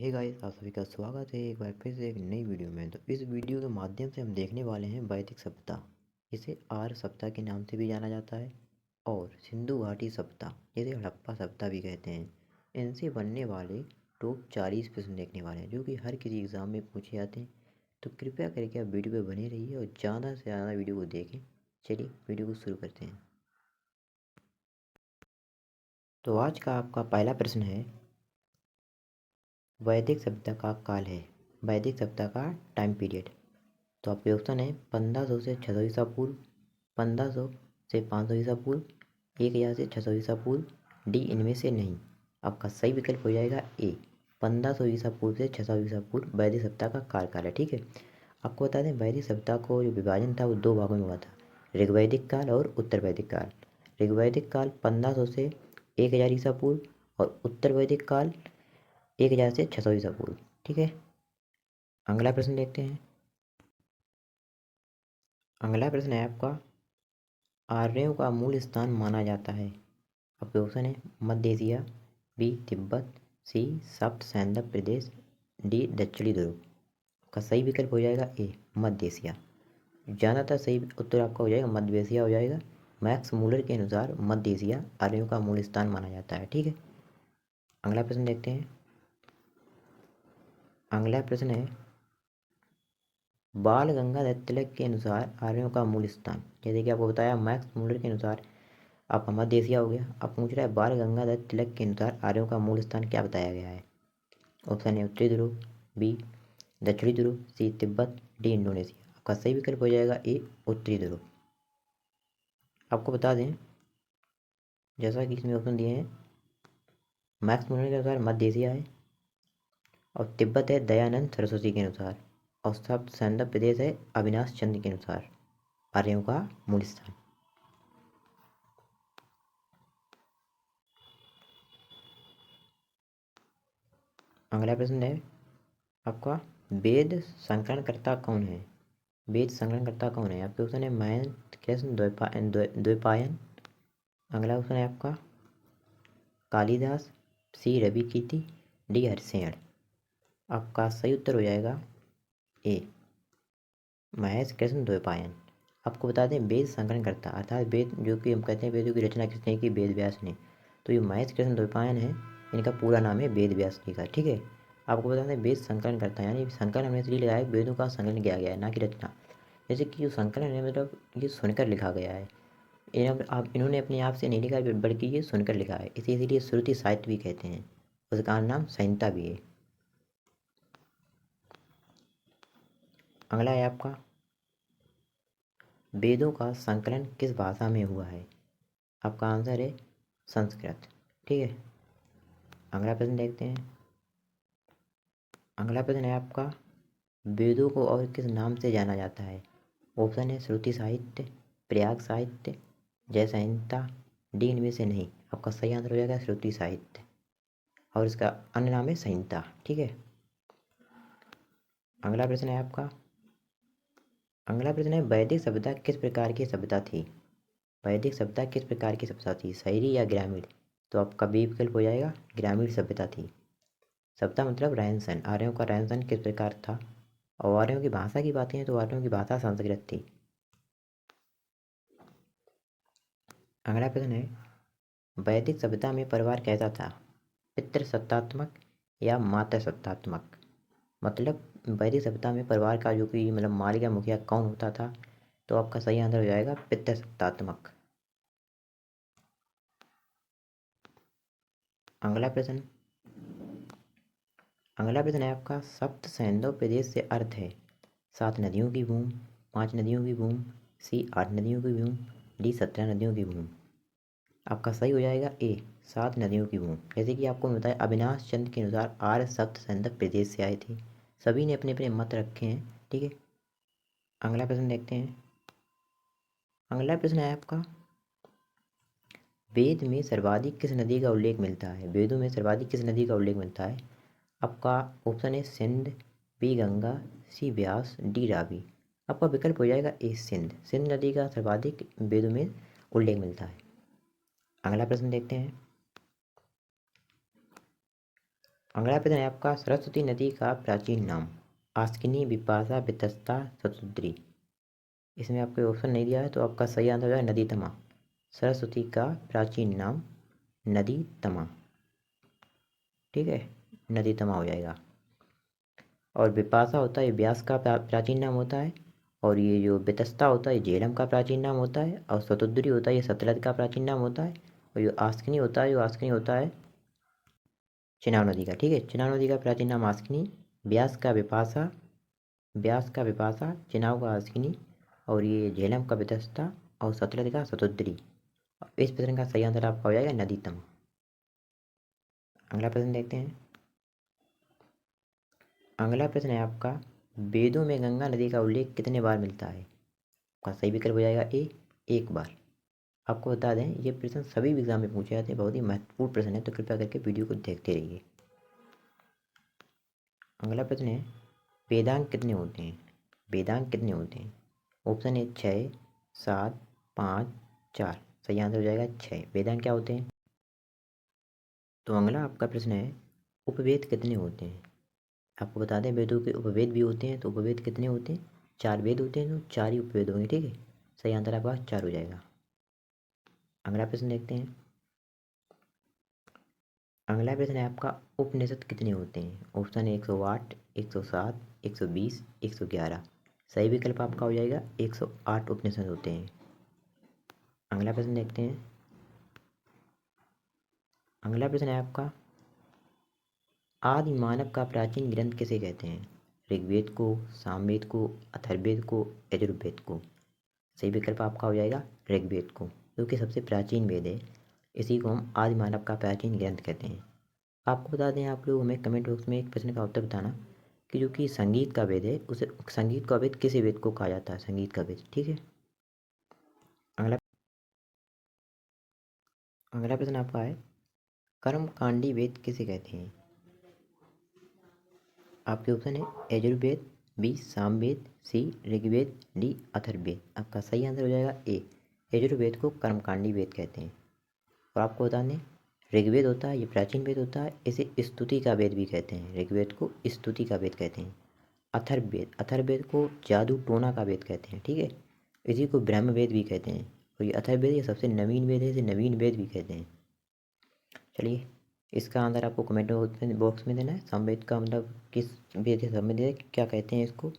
Hey guys, आप सभी का स्वागत है एक बार फिर से एक नई वीडियो में। तो इस वीडियो के माध्यम से हम देखने वाले हैं वैदिक सप्ताह, इसे आर्य सप्ताह के नाम से भी जाना जाता है और सिंधु घाटी सप्ताह, जिसे हड़प्पा सप्ताह भी कहते हैं। इनसे बनने वाले टॉप 40 प्रश्न देखने वाले हैं जो कि हर किसी एग्ज़ाम में पूछे जाते हैं। तो कृपया करके आप वीडियो पे बने रहिए और ज़्यादा से ज़्यादा वीडियो को देखें। चलिए वीडियो को शुरू करते हैं। तो आज का आपका पहला प्रश्न है, वैदिक सप्ताह का काल है। वैदिक सप्ताह का टाइम पीरियड। तो आपके ऑप्शन है 1500 से 600 ईसा पूर्व, 1500 से 500 ईसा पूर्व, 1000 से 600 ईसा पूर्व, डी इनमें से नहीं। आपका सही विकल्प हो जाएगा ए, 1500 ईसा पूर्व से 600 ईसा पूर्व वैदिक सप्ताह का कार्यकाल है। ठीक है, आपको बता दें वैदिक सप्ताह को जो विभाजन था वो दो भागों में हुआ था, ऋग्वैदिक काल और उत्तर वैदिक काल। ऋग्वैदिक काल 1500 से 1000 ईसा पूर्व और उत्तर वैदिक काल 1000 से 600 ईसा पूर्व। ठीक है, अगला प्रश्न देखते हैं। अगला प्रश्न है आपका, आर्यों का मूल स्थान माना जाता है। आपके ऑप्शन है मध्य एशिया, बी तिब्बत, सी सप्त सैंधव प्रदेश, डी दक्षिणी ध्रुव। का सही विकल्प हो जाएगा ए, मध्य एशिया। ज़्यादातर सही उत्तर आपका हो जाएगा मध्य एशिया हो जाएगा। मैक्स मूलर के अनुसार मध्य एशिया आर्यों का मूल स्थान माना जाता है। ठीक है, अगला प्रश्न देखते हैं। अगला प्रश्न है, बाल गंगाधर तिलक के अनुसार आर्यों का मूल स्थान। जैसे कि आपको बताया मैक्स मूलर के अनुसार आपका मध्य एशिया हो गया। अब पूछ रहा है बाल गंगाधर तिलक के अनुसार आर्यों का मूल स्थान क्या बताया गया है। ऑप्शन है उत्तरी ध्रुव, बी दक्षिणी ध्रुव, सी तिब्बत, डी इंडोनेशिया। आपका सही विकल्प हो जाएगा ए, उत्तरी ध्रुव। आपको बता दें जैसा कि इसमें ऑप्शन दिए हैं, मैक्स मूलर के अनुसार मध्य एशिया है और तिब्बत है दयानंद सरस्वती के अनुसार और सब सैंधव प्रदेश है अविनाश चंद्र के अनुसार आर्यों का मूल स्थान। अगला प्रश्न है आपका, वेद संकलनकर्ता कौन है। वेद संकलनकर्ता कौन है। आपके ऑप्शन है महेंद्र कृष्ण द्वैपायन। अगला ऑप्शन है आपका कालिदास, सी रवि कीर्ति, डी हरिशेण। आपका सही उत्तर हो जाएगा ए, महेश कृष्ण द्वैपायन। आपको बता दें वेद संकलनकर्ता अर्थात वेद जो कि हम कहते हैं वेदों की रचना किसने की, वेद व्यास ने। तो ये महेश कृष्ण द्वैपायन है, इनका पूरा नाम है वेद व्यास जी का। ठीक है, आपको बता दें वेद संकलनकर्ता यानी संकलन हमने इसलिए लगाया वेदों का संकलन किया गया है ना कि रचना। जैसे कि जो संकलन है मतलब ये सुनकर लिखा गया है। आप इन्होंने अपने आप से नहीं लिखा बल्कि ये सुनकर लिखा है, इसीलिए श्रुति साहित्य भी कहते हैं। उसका नाम संहिता भी है। अगला है आपका, वेदों का संकलन किस भाषा में हुआ है। आपका आंसर है संस्कृत। ठीक है, अगला प्रश्न देखते हैं। अगला प्रश्न है आपका, वेदों को और किस नाम से जाना जाता है। ऑप्शन है श्रुति साहित्य, प्रयाग साहित्य, जय संहिता, डी इनमें से नहीं। आपका सही आंसर हो जाएगा श्रुति साहित्य और इसका अन्य नाम है संहिता। ठीक है, अगला प्रश्न है आपका, अगला प्रश्न है वैदिक सभ्यता किस प्रकार की सभ्यता थी। वैदिक सभ्यता किस प्रकार की सभ्यता थी, शहरी या ग्रामीण। तो आपका बी विकल्प हो जाएगा ग्रामीण सभ्यता थी। सभ्यता मतलब रहन सहन, आर्यों का रहन सहन किस प्रकार था। और आर्यों की भाषा की बात करें तो आर्यों की भाषा संस्कृत थी। अगला प्रश्न है, वैदिक सभ्यता में परिवार कैसा था, पितृसत्तात्मक या मातृसत्तात्मक। मतलब वैदिक सभ्यता में परिवार का जो कि मतलब मालिक या मुखिया कौन होता था। तो आपका सही आंसर हो जाएगा पितृसत्तात्मक। अगला प्रश्न, अगला प्रश्न है आपका, सप्त सैंधव प्रदेश से अर्थ है 7 नदियों की भूमि, 5 नदियों की भूमि, सी 8 नदियों की भूमि, डी 17 नदियों की भूमि। आपका सही हो जाएगा ए, 7 नदियों की भूमि। जैसे कि आपको बताया अविनाश चंद्र के अनुसार आर्य सप्त सैंधव प्रदेश से आए थे। सभी ने अपने अपने मत रखे हैं। ठीक है, अगला प्रश्न देखते हैं। अगला प्रश्न है आपका, वेद में सर्वाधिक किस नदी का उल्लेख मिलता है। वेदों में सर्वाधिक किस नदी का उल्लेख मिलता है। आपका ऑप्शन है सिंध, बी गंगा, सी व्यास, डी रावी। आपका विकल्प हो जाएगा ए, सिंध। सिंध नदी का सर्वाधिक वेदों में उल्लेख मिलता है। अगला प्रश्न देखते हैं। अगला प्रश्न है आपका, सरस्वती नदी का प्राचीन नाम। आस्किनी, विपाशा, वितस्ता, शतुद्री। इसमें आपको ऑप्शन नहीं दिया है तो आपका सही आंसर हो जाएगा नदी तमा। सरस्वती का प्राचीन नाम नदी तमा। ठीक है, नदी तमा हो जाएगा। और विपाशा होता है व्यास का प्राचीन नाम होता है। और ये जो वितस्ता होता है झेलम का प्राचीन नाम होता है। और शतुद्री होता है ये सतलज का प्राचीन नाम होता है। और जो आस्किनी होता है चिनाब नदी का। ठीक है, चिनाब नदी का प्राचीन नाम आस्किनी, व्यास का विपाशा, चिनाब का आस्किनी, और ये झेलम का वितस्ता, और सतलज का शतुद्री। इस प्रश्न का सही आंसर आपका हो जाएगा नदी तमा। अगला प्रश्न देखते हैं। अगला प्रश्न है आपका, वेदों में गंगा नदी का उल्लेख कितने बार मिलता है। आपका सही विकल्प हो जाएगा ए, एक बार। आपको बता दें ये प्रश्न सभी एग्जाम में पूछे जाते हैं, बहुत ही महत्वपूर्ण प्रश्न है, तो कृपया करके वीडियो को देखते रहिए। अगला प्रश्न है, वेदांग कितने होते हैं। वेदांग कितने होते हैं। ऑप्शन है 6, 7, 5, 4। सही आंसर हो जाएगा 6। वेदांग क्या होते हैं। तो अगला आपका प्रश्न है, उपवेद कितने होते हैं। आपको बता दें वेदों के उपवेद भी होते हैं, तो उपवेद कितने होते हैं। 4 वेद होते हैं, तो 4 ही उपवेद होंगे। ठीक है, सही आंसर आपका 4 हो जाएगा। अगला प्रश्न देखते हैं। अगला प्रश्न है आपका, उपनिषद कितने होते हैं। ऑप्शन है 108, 107, 120, 111। सही विकल्प आपका हो जाएगा 108 उपनिषद होते हैं। अगला प्रश्न देखते हैं। अगला प्रश्न है आपका, आदि मानव का प्राचीन ग्रंथ किसे कहते हैं। ऋग्वेद को, सामवेद को, अथर्ववेद को, यजुर्वेद को। सही विकल्प आपका हो जाएगा ऋग्वेद को, जो कि सबसे प्राचीन वेद है। इसी को हम आदि मानव का प्राचीन ग्रंथ कहते हैं। आपको बता दें, आप लोग हमें कमेंट बॉक्स में एक प्रश्न का उत्तर बताना कि जो कि संगीत का वेद है उसे संगीत का वेद किस वेद को कहा जाता है, संगीत का वेद। ठीक है। अगला अगला प्रश्न आपका है, कर्मकांडी वेद किसे कहते हैं। आपके ऑप्शन है यजुर्वेद, बी सामवेद, सी ऋग्वेद, डी अथर्ववेद। आपका सही आंसर हो जाएगा ए, यजुर्वेद को कर्मकांडी वेद कहते हैं। और आपको बता दें, ऋग्वेद होता है ये प्राचीन वेद होता है, इसे स्तुति का वेद भी कहते हैं। ऋग्वेद को स्तुति का वेद कहते हैं। अथर्ववेद को जादू टोना का वेद कहते हैं। ठीक है, इसी को ब्रह्म वेद भी कहते हैं। और ये अथर्ववेद ये सबसे नवीन वेद है, इसे नवीन वेद भी कहते हैं। चलिए, इसका आंसर आपको कमेंट बॉक्स में देना है। सामवेद का मतलब किस वेद से संबंधित है, क्या कहते हैं इसको।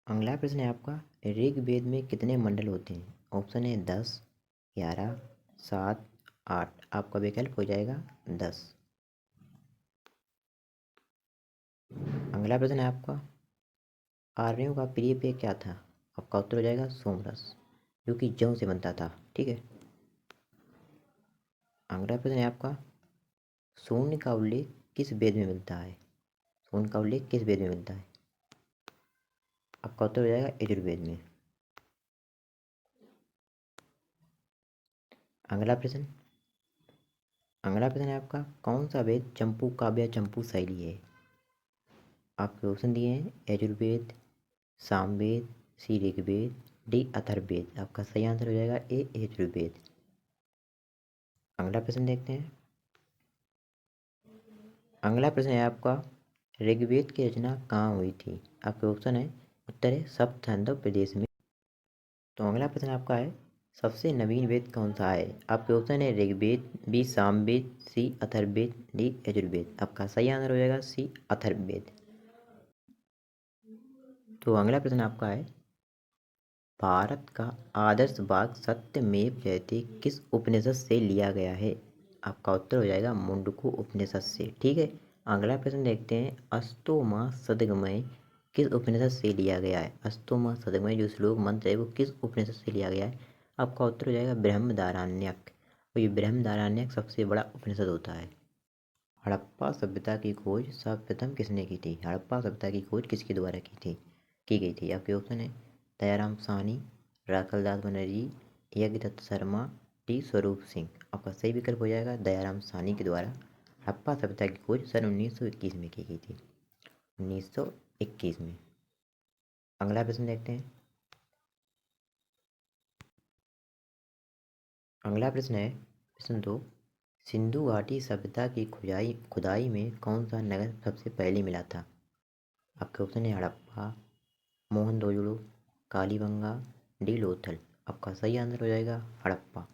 अगला प्रश्न है आपका, ऋग्वेद में कितने मंडल होते हैं। ऑप्शन है 10, 11, 7, 8। आपका विकल्प हो जाएगा 10। अगला प्रश्न है आपका, आर्यों का प्रिय पेय क्या था। आपका उत्तर हो जाएगा सोमरस, जो कि जौ से बनता था। ठीक है। अगला प्रश्न है आपका, शून्य का उल्लेख किस वेद में मिलता है। शून्य का उल्लेख किस वेद में मिलता है। आपका उत्तर हो जाएगा यजुर्वेद में। अगला प्रश्न अगला प्रश्न है आपका, कौन सा वेद चंपू काव्य चंपू शैली है। आपके ऑप्शन दिए हैं यजुर्वेद, सामवेद, सी ऋग्वेद, डी अथर्ववेद। आपका सही आंसर हो जाएगा ए यजुर्वेद। अगला प्रश्न देखते हैं। अगला प्रश्न है आपका, ऋग्वेद की रचना कहाँ हुई थी। आपके ऑप्शन है उत्तर है सप्त छंदो प्रदेश में। तो अगला प्रश्न आपका है, सबसे नवीन वेद कौन सा है। आपके ऑप्शन है ऋग्वेद, बी सामवेद, सी अथर्ववेद, डी यजुर्वेद। आपका सही आंसर हो जाएगा सी अथर्ववेद। तो अगला प्रश्न आपका है, भारत का आदर्श वाक्य सत्यमेव जयते किस उपनिषद से लिया गया है। आपका उत्तर हो जाएगा मुंडको उपनिषद से। ठीक है। अगला प्रश्न देखते हैं, अस्तो माँ सदगमय किस उपनिषद से लिया गया है। अस्तो माँ सदगमय जो श्लोक मंत्र है वो किस उपनिषद से लिया गया है। आपका उत्तर हो जाएगा बृहमदारण्यक। और ये बृहमदारण्यक सबसे बड़ा उपनिषद होता है। हड़प्पा सभ्यता की खोज सर्वप्रथम किसने की थी। हड़प्पा सभ्यता की खोज किसके द्वारा की गई थी। आपके ऑप्शन है दयाराम साहनी, राखलदास बनर्जी, यज्ञदत्त शर्मा, टी स्वरूप सिंह। आपका सही विकल्प हो जाएगा दयाराम साहनी के द्वारा हड़प्पा सभ्यता की खोज सन 1921 में की गई थी। 1921 में। अगला प्रश्न देखते हैं। अगला प्रश्न है प्रश्न 2, सिंधु घाटी सभ्यता की खुदाई में कौन सा नगर सबसे पहले मिला था? आपके ऑप्शन है हड़प्पा, मोहनजोदड़ो, कालीबंगा, डी लोथल। आपका सही आंसर हो जाएगा हड़प्पा।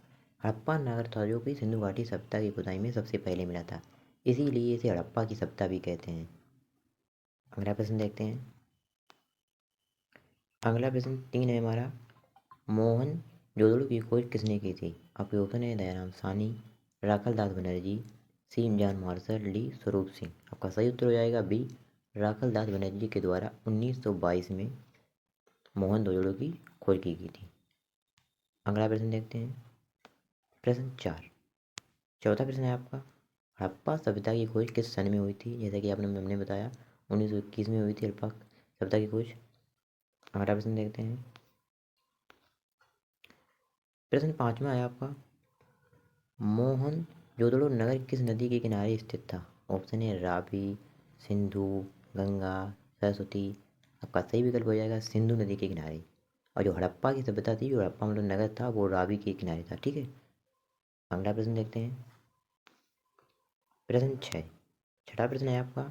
हड़प्पा नगर था जो कि सिंधु घाटी सभ्यता की खुदाई में सबसे पहले मिला था, इसीलिए इसे हड़प्पा की सभ्यता भी कहते हैं। अगला प्रश्न देखते हैं। अगला प्रश्न 3 है हमारा, मोहनजोदड़ो की खोज किसने की थी? आपके ऑप्शन है दयाराम साहनी, राखाल दास बनर्जी, सी John Marshall, D Swaroop Singh. आपका सही उत्तर हो जाएगा बी, राखाल दास बनर्जी के द्वारा 1922 में मोहनजोदड़ो की खोज की गई थी। अगला प्रश्न देखते हैं। प्रश्न 4, चौथा प्रश्न है आपका, हड़प्पा सभ्यता की खोज किस सन में हुई थी? जैसा कि हमने बताया 1921 में हुई थी हड़प्पा सभ्यता की खोज। अगला प्रश्न देखते हैं। प्रश्न 5वां है आपका, मोहनजोदड़ो नगर किस नदी के किनारे स्थित था? ऑप्शन है रावी, सिंधु, गंगा, सरस्वती। आपका सही विकल्प हो जाएगा सिंधु नदी के किनारे। और जो हड़प्पा की सभ्यता थी, जो हड़प्पा मतलब नगर था, वो रावी के किनारे था। ठीक है। अगला प्रश्न देखते हैं। प्रश्न 6, छठा प्रश्न है आपका,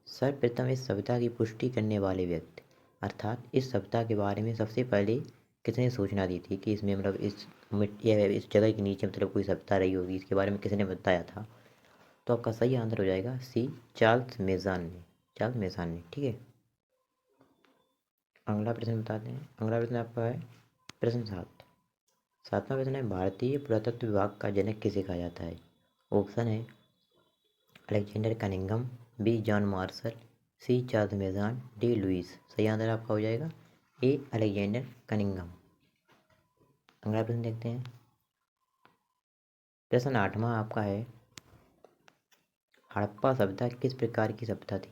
सर्वप्रथम इस सभ्यता की पुष्टि करने वाले व्यक्ति, अर्थात इस सभ्यता के बारे में सबसे पहले किसने सूचना दी थी कि इसमें मतलब इस मिट्टी या इस जगह के नीचे मतलब कोई सभ्यता रही होगी, इसके बारे में किसने बताया था? तो आपका सही आंसर हो जाएगा सी, चार्ल्स मेजान ने। चार्ल्स मेजान ने। ठीक है। अगला प्रश्न बताते हैं। अगला प्रश्न आपका है प्रश्न 7, सातवां प्रश्न है, भारतीय पुरातत्व विभाग का जनक किसे कहा जाता है? ऑप्शन है Alexander Cunningham, B John Marshall, C Charles Masson, D Lewis. सही आंसर आपका हो जाएगा ए, अलेक्जेंडर कनिंघम। अगला प्रश्न देखते हैं। प्रश्न 8वां आपका है, हड़प्पा सभ्यता किस प्रकार की सभ्यता थी?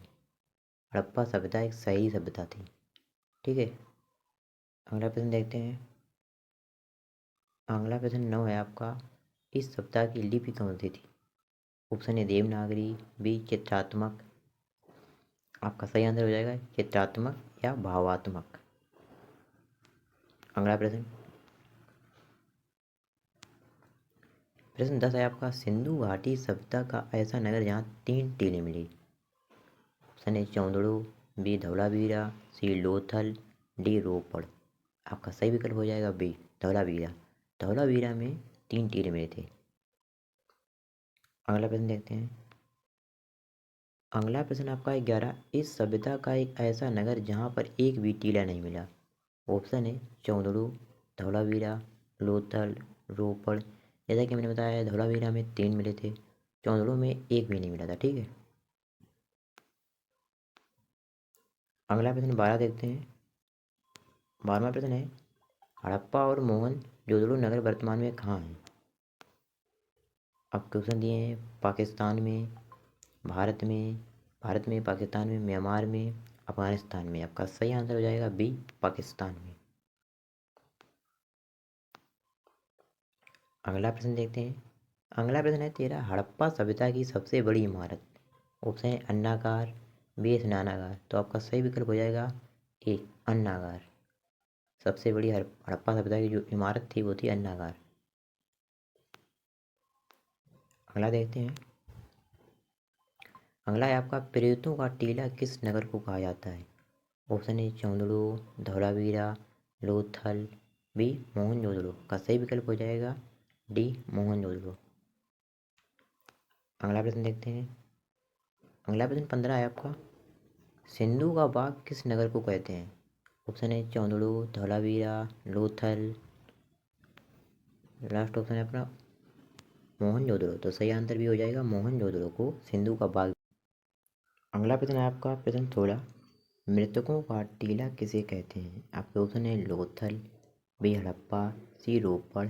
हड़प्पा सभ्यता एक शहरी सभ्यता थी। ठीक है। अगला प्रश्न देखते हैं। अगला प्रश्न 9 है आपका, इस सभ्यता की लिपि कौन सी थी? ऑप्शन है देवनागरी, बी चित्रात्मक। आपका सही आंसर हो जाएगा चित्रात्मक या भावात्मक। अगला प्रश्न, प्रश्न 10 है आपका, सिंधु घाटी सभ्यता का ऐसा नगर जहाँ 3 टीले मिली। ऑप्शन है चौंदड़ो, बी धौलावीरा, सी लोथल, डी रोपड़। आपका सही विकल्प हो जाएगा बी धौलावीरा। धौलावीरा में 3 टीले मिले थे। अगला प्रश्न देखते हैं। अगला प्रश्न आपका है 11, इस सभ्यता का एक ऐसा नगर जहाँ पर एक भी टीला नहीं मिला। ऑप्शन है चौंदड़ू, धौलावीरा, लोथल, रोपड़। जैसा कि मैंने बताया धौलावीरा में 3 मिले थे, चौंदड़ू में एक भी नहीं मिला था। ठीक है। अगला प्रश्न 12 देखते हैं। 12वां प्रश्न है, हड़प्पा और मोहनजोदड़ो नगर वर्तमान में कहाँ हैं? अब क्वेश्चन दिए हैं पाकिस्तान में, भारत में, पाकिस्तान में, म्यांमार में, अफगानिस्तान में। आपका सही आंसर हो जाएगा बी, पाकिस्तान में। अगला प्रश्न देखते हैं। अगला प्रश्न है 13, हड़प्पा सभ्यता की सबसे बड़ी इमारत। ऑप्शन है अन्नागार, बी स्नानागार। तो आपका सही विकल्प हो जाएगा ए, अन्नागार। सबसे बड़ी हड़प्पा सभ्यता की जो इमारत थी वो थी अन्नागार। अगला देखते हैं। अगला है आपका, प्रेतों का टीला किस नगर को कहा जाता है? Option A Chanhudaro, Dholavira, Lothal, B Mohenjodaro. का सही विकल्प हो जाएगा डी मोहनजोदड़ो। अगला प्रश्न देखते हैं। अगला प्रश्न 15 है आपका, सिंधु का बाग किस नगर को कहते हैं? ऑप्शन है चौंदड़ू, धौलावीरा, लोथल, लास्ट ऑप्शन है अपना मोहनजोदड़ो। तो सही आंसर भी हो जाएगा मोहनजोदड़ो को सिंधु का बाग। अगला प्रश्न है आपका प्रश्न 16, मृतकों का टीला किसे कहते हैं? आपके ऑप्शन है लोथल, बी हड़प्पा, सी रोपड़,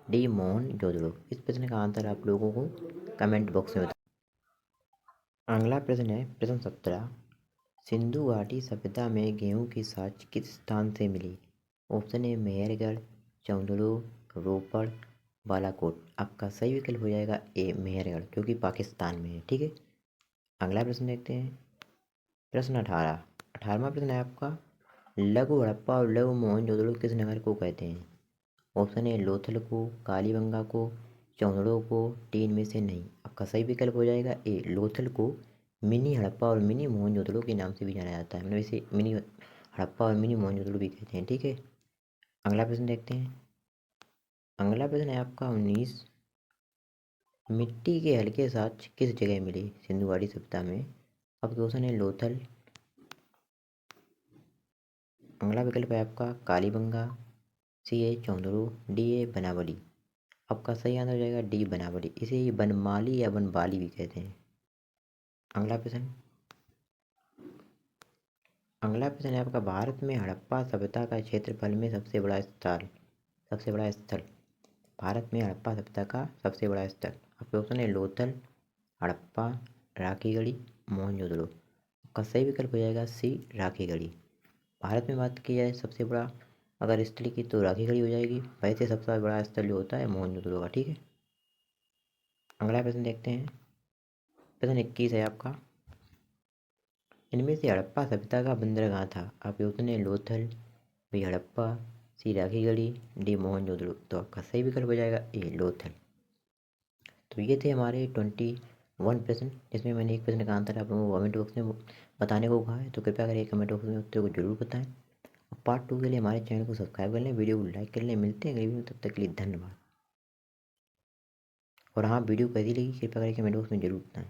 डी मोहनजोदड़ो। इस प्रश्न का आंसर आप लोगों को कमेंट बॉक्स में बताएं। अगला प्रश्न है प्रश्न 17, सिंधु घाटी सभ्यता में गेहूं की साक्ष किस स्थान से मिली? ऑप्शन है मेहरगढ़, चौंदड़ू, रोपड़, बालाकोट। आपका सही विकल्प हो जाएगा ए मेहरगढ़, क्योंकि पाकिस्तान में है। ठीक है। अगला प्रश्न देखते हैं। प्रश्न 18, 18वां प्रश्न है आपका, लघु हड़प्पा और लघु मोहनजोदड़ो किस नगर को कहते हैं? ऑप्शन है लोथल को, कालीबंगा को, चौंदड़ों को, डी इनमें से नहीं। आपका सही विकल्प हो जाएगा ए, लोथल को मिनी हड़प्पा और मिनी मोहनजोदड़ो के नाम से भी जाना जाता है, मतलब इसे मिनी हड़प्पा और मिनी मोहनजोदड़ो भी कहते हैं। ठीक है, अगला प्रश्न देखते हैं। अगला प्रश्न है आपका 19, मिट्टी के हल्के साथ किस जगह मिले सिंधुगाड़ी सभ्यता में? आपके ऑप्शन है लोथल, अगला विकल्प है आपका कालीबंगा, सी है चौंदड़ू, डी है बनावली। आपका सही आंसर हो जाएगा डी बनावली, इसे ही बनमाली या बनबाली भी कहते हैं। अगला प्रश्न, अगला प्रश्न है आपका भारत में हड़प्पा सभ्यता का क्षेत्रफल में सबसे बड़ा स्थल, भारत में हड़प्पा सभ्यता का सबसे बड़ा स्थल। आपके ऑप्शन है लोथल, हड़प्पा, राखीगढ़ी, मोहनजोदड़ो। आपका सही विकल्प हो जाएगा सी राखीगढ़ी। भारत में बात की जाए सबसे बड़ा अगर स्थल की तो राखीगढ़ी हो जाएगी, वैसे सबसे बड़ा स्थल जो होता है मोहनजोदड़ो का। ठीक है, अगला प्रश्न देखते हैं। प्रश्न 21 है आपका, इनमें से हड़प्पा सभ्यता का बंदरगाह था। आपके ऑप्शन है लोथल, बी हड़प्पा, सी राखीगढ़ी, डी मोहनजोदड़ो। तो आपका सही विकल्प हो जाएगा ए लोथल। तो ये थे हमारे 21 प्रश्न, जिसमें मैंने एक प्रश्न का आंसर आप लोगों को कमेंट बॉक्स में बताने को कहा है, तो कृपया करके कमेंट बॉक्स में उत्तर को जरूर बताएं। पार्ट 2 के लिए हमारे चैनल को सब्सक्राइब कर लें, वीडियो को लाइक कर लें। मिलते हैं अगली वीडियो में, तब तक के लिए धन्यवाद। और हाँ, वीडियो कैसी लगी कृपया करके कमेंट बॉक्स में जरूर बताएं।